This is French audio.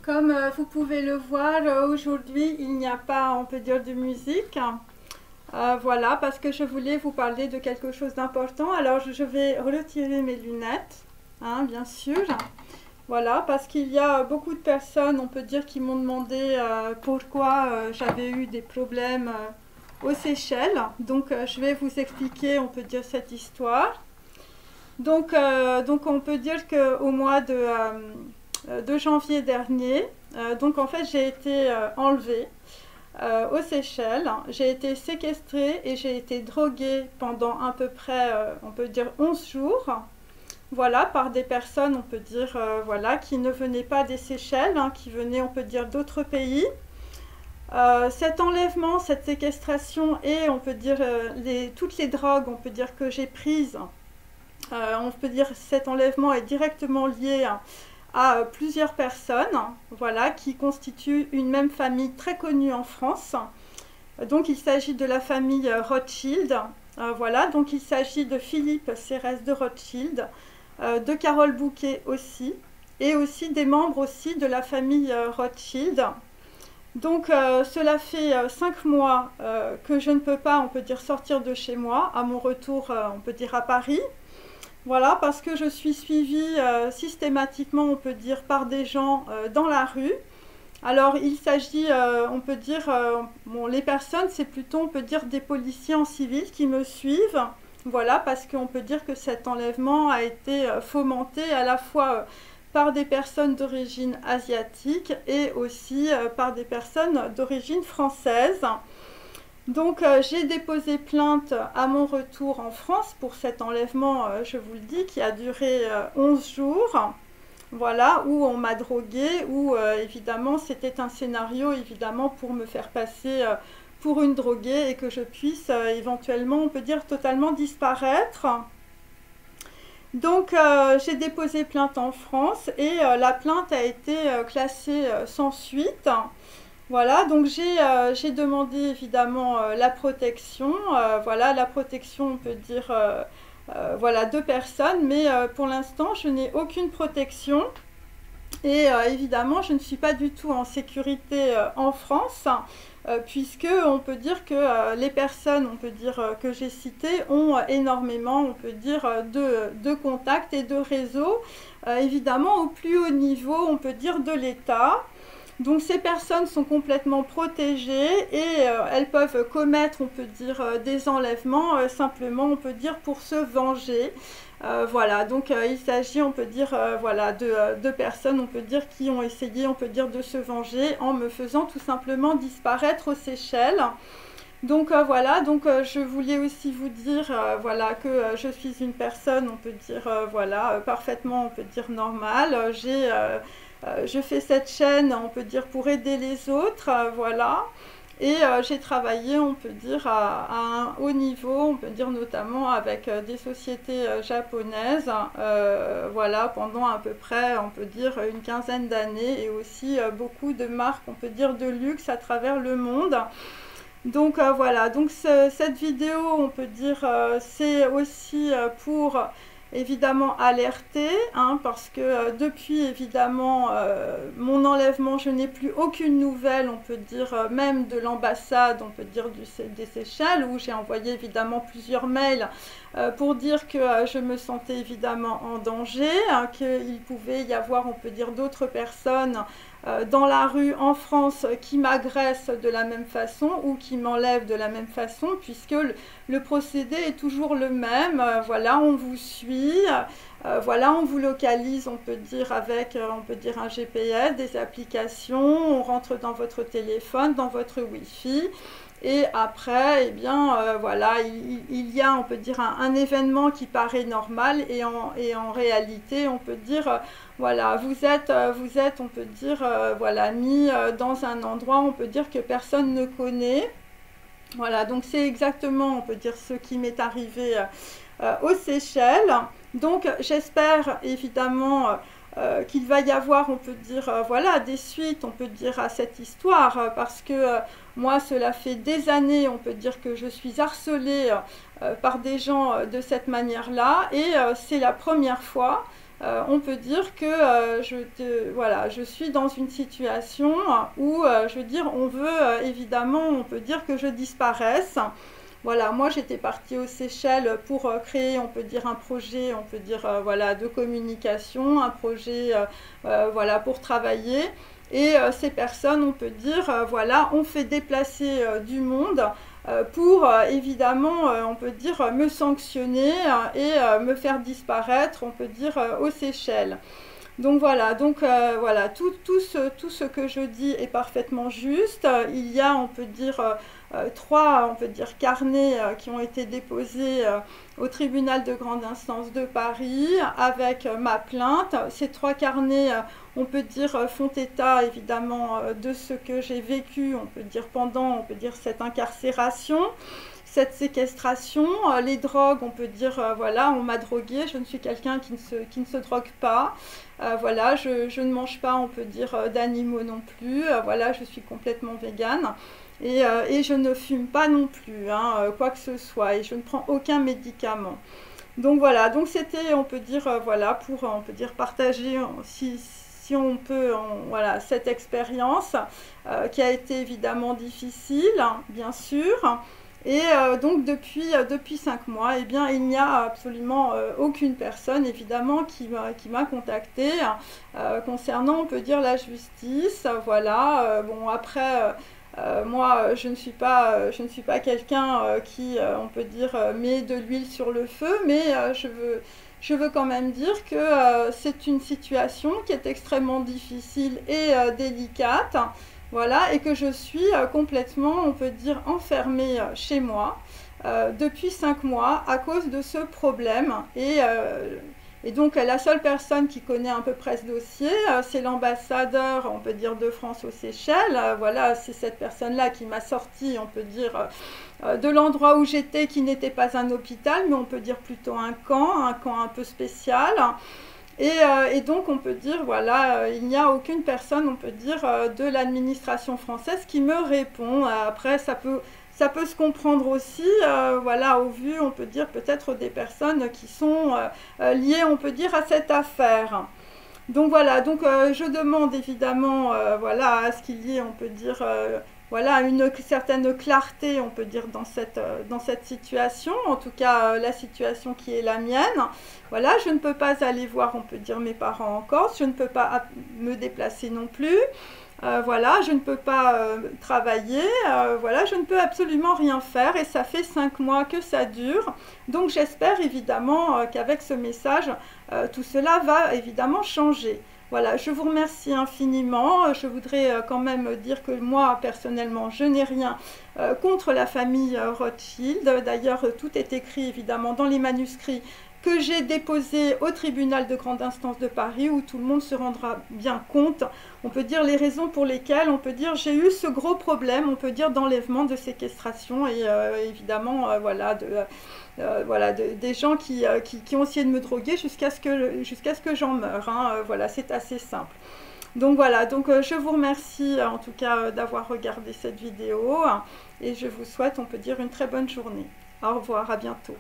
Comme vous pouvez le voir, aujourd'hui il n'y a pas, on peut dire, de musique. Voilà, parce que je voulais vous parler de quelque chose d'important. Alors je vais retirer mes lunettes, hein, bien sûr. Voilà, parce qu'il y a beaucoup de personnes, on peut dire, qui m'ont demandé pourquoi j'avais eu des problèmes aux Seychelles. Donc je vais vous expliquer, on peut dire, cette histoire. Donc on peut dire qu'au mois de janvier dernier, donc en fait j'ai été enlevée aux Seychelles, j'ai été séquestrée et j'ai été droguée pendant à peu près, on peut dire 11 jours, voilà, par des personnes, on peut dire, voilà, qui ne venaient pas des Seychelles, hein, qui venaient, on peut dire, d'autres pays. Cet enlèvement, cette séquestration et, on peut dire, toutes les drogues, on peut dire, que j'ai prises, on peut dire cet enlèvement est directement lié à plusieurs personnes, voilà, qui constituent une même famille très connue en France. Donc il s'agit de la famille Rothschild, voilà, donc il s'agit de Philippe Cérès de Rothschild, de Carole Bouquet aussi, et aussi des membres aussi de la famille Rothschild. Donc cela fait 5 mois que je ne peux pas, on peut dire, sortir de chez moi, à mon retour, on peut dire, à Paris. Voilà, parce que je suis suivie systématiquement, on peut dire, par des gens dans la rue. Alors, il s'agit, on peut dire, bon, les personnes, c'est plutôt, on peut dire, des policiers en civil qui me suivent. Voilà, parce qu'on peut dire que cet enlèvement a été fomenté à la fois par des personnes d'origine asiatique et aussi par des personnes d'origine française. Donc j'ai déposé plainte à mon retour en France pour cet enlèvement, je vous le dis, qui a duré 11 jours. Voilà, où on m'a droguée, où évidemment c'était un scénario évidemment pour me faire passer pour une droguée et que je puisse éventuellement, on peut dire, totalement disparaître. Donc j'ai déposé plainte en France et la plainte a été classée sans suite. Voilà, donc j'ai demandé évidemment la protection, voilà, la protection, on peut dire, voilà, de personnes, mais pour l'instant, je n'ai aucune protection et évidemment, je ne suis pas du tout en sécurité en France, puisque on peut dire que les personnes, on peut dire, que j'ai citées ont énormément, on peut dire, de contacts et de réseaux, évidemment au plus haut niveau, on peut dire, de l'État. Donc ces personnes sont complètement protégées et elles peuvent commettre, on peut dire, des enlèvements simplement, on peut dire, pour se venger. Voilà, donc il s'agit, on peut dire, voilà, de personnes, on peut dire, qui ont essayé, on peut dire, de se venger en me faisant tout simplement disparaître aux Seychelles. Donc voilà, donc je voulais aussi vous dire, voilà, que je suis une personne, on peut dire, voilà, parfaitement, on peut dire, normale. Je fais cette chaîne, on peut dire, pour aider les autres, voilà. Et j'ai travaillé, on peut dire, à un haut niveau, on peut dire notamment avec des sociétés japonaises, voilà, pendant à peu près, on peut dire, une quinzaine d'années, et aussi beaucoup de marques, on peut dire, de luxe à travers le monde. Donc voilà, donc cette vidéo, on peut dire, c'est aussi pour évidemment alerter, hein, parce que depuis évidemment mon enlèvement, je n'ai plus aucune nouvelle, on peut dire, même de l'ambassade, on peut dire, des Seychelles, où j'ai envoyé évidemment plusieurs mails pour dire que je me sentais évidemment en danger, hein, qu'il pouvait y avoir, on peut dire, d'autres personnes dans la rue en France qui m'agressent de la même façon ou qui m'enlèvent de la même façon, puisque le procédé est toujours le même. Voilà, on vous suit, voilà, on vous localise, on peut dire, avec on peut dire un GPS, des applications, on rentre dans votre téléphone, dans votre Wi-Fi. Et après, eh bien, voilà, il y a, on peut dire, un événement qui paraît normal et en réalité, on peut dire, voilà, vous êtes, on peut dire, voilà, mis dans un endroit, on peut dire, que personne ne connaît. Voilà, donc c'est exactement, on peut dire, ce qui m'est arrivé aux Seychelles. Donc j'espère évidemment qu'il va y avoir, on peut dire, voilà, des suites, on peut dire, à cette histoire, parce que moi, cela fait des années, on peut dire, que je suis harcelée par des gens de cette manière-là. Et c'est la première fois, on peut dire que voilà, je suis dans une situation où, je veux dire, on veut évidemment, on peut dire que je disparaisse. Voilà, moi j'étais partie aux Seychelles pour créer, on peut dire, un projet, on peut dire, voilà, de communication, un projet, voilà, pour travailler. Et ces personnes, on peut dire, voilà, ont fait déplacer du monde pour, évidemment, on peut dire, me sanctionner et me faire disparaître, on peut dire, aux Seychelles. Donc voilà, voilà, tout ce que je dis est parfaitement juste. Il y a, on peut dire, trois, on peut dire, carnets qui ont été déposés au tribunal de grande instance de Paris avec ma plainte. Ces trois carnets, on peut dire, font état évidemment de ce que j'ai vécu, on peut dire, pendant, on peut dire, cette incarcération, cette séquestration, les drogues, on peut dire, voilà, on m'a droguée, je ne suis quelqu'un qui ne se drogue pas, voilà, je ne mange pas, on peut dire, d'animaux non plus, voilà, je suis complètement végane. Et je ne fume pas non plus, hein, quoi que ce soit, et je ne prends aucun médicament. Donc voilà, donc c'était, on peut dire, voilà, pour, on peut dire, partager, si on peut, voilà, cette expérience qui a été évidemment difficile, bien sûr. Et donc depuis 5 mois, eh bien, il n'y a absolument aucune personne évidemment qui m'a contactée concernant, on peut dire, la justice. Voilà, bon après, moi je ne suis pas quelqu'un qui, on peut dire, met de l'huile sur le feu, mais je veux quand même dire que c'est une situation qui est extrêmement difficile et délicate. Voilà, et que je suis complètement, on peut dire, enfermée chez moi depuis 5 mois à cause de ce problème. Et donc, la seule personne qui connaît à peu près ce dossier, c'est l'ambassadeur, on peut dire, de France aux Seychelles. Voilà, c'est cette personne-là qui m'a sorti, on peut dire, de l'endroit où j'étais, qui n'était pas un hôpital, mais on peut dire plutôt un camp un peu spécial. Et donc, on peut dire, voilà, il n'y a aucune personne, on peut dire, de l'administration française qui me répond. Après, ça peut se comprendre aussi, voilà, au vu, on peut dire, peut-être des personnes qui sont liées, on peut dire, à cette affaire. Donc voilà, donc je demande évidemment, voilà, à ce qu'il y ait, on peut dire, voilà, une certaine clarté, on peut dire, dans cette situation, en tout cas la situation qui est la mienne. Voilà, je ne peux pas aller voir, on peut dire, mes parents en Corse, je ne peux pas me déplacer non plus. Voilà, je ne peux pas travailler, voilà, je ne peux absolument rien faire et ça fait 5 mois que ça dure. Donc j'espère évidemment qu'avec ce message, tout cela va évidemment changer. Voilà, je vous remercie infiniment. Je voudrais quand même dire que moi, personnellement, je n'ai rien contre la famille Rothschild. D'ailleurs, tout est écrit évidemment dans les manuscrits que j'ai déposé au tribunal de grande instance de Paris, où tout le monde se rendra bien compte, on peut dire, les raisons pour lesquelles, on peut dire, j'ai eu ce gros problème, on peut dire, d'enlèvement, de séquestration, et évidemment, voilà, voilà, des gens qui ont essayé de me droguer jusqu'à ce que j'en meure, hein, voilà, c'est assez simple. Donc voilà, donc je vous remercie en tout cas d'avoir regardé cette vidéo, et je vous souhaite, on peut dire, une très bonne journée. Au revoir, à bientôt.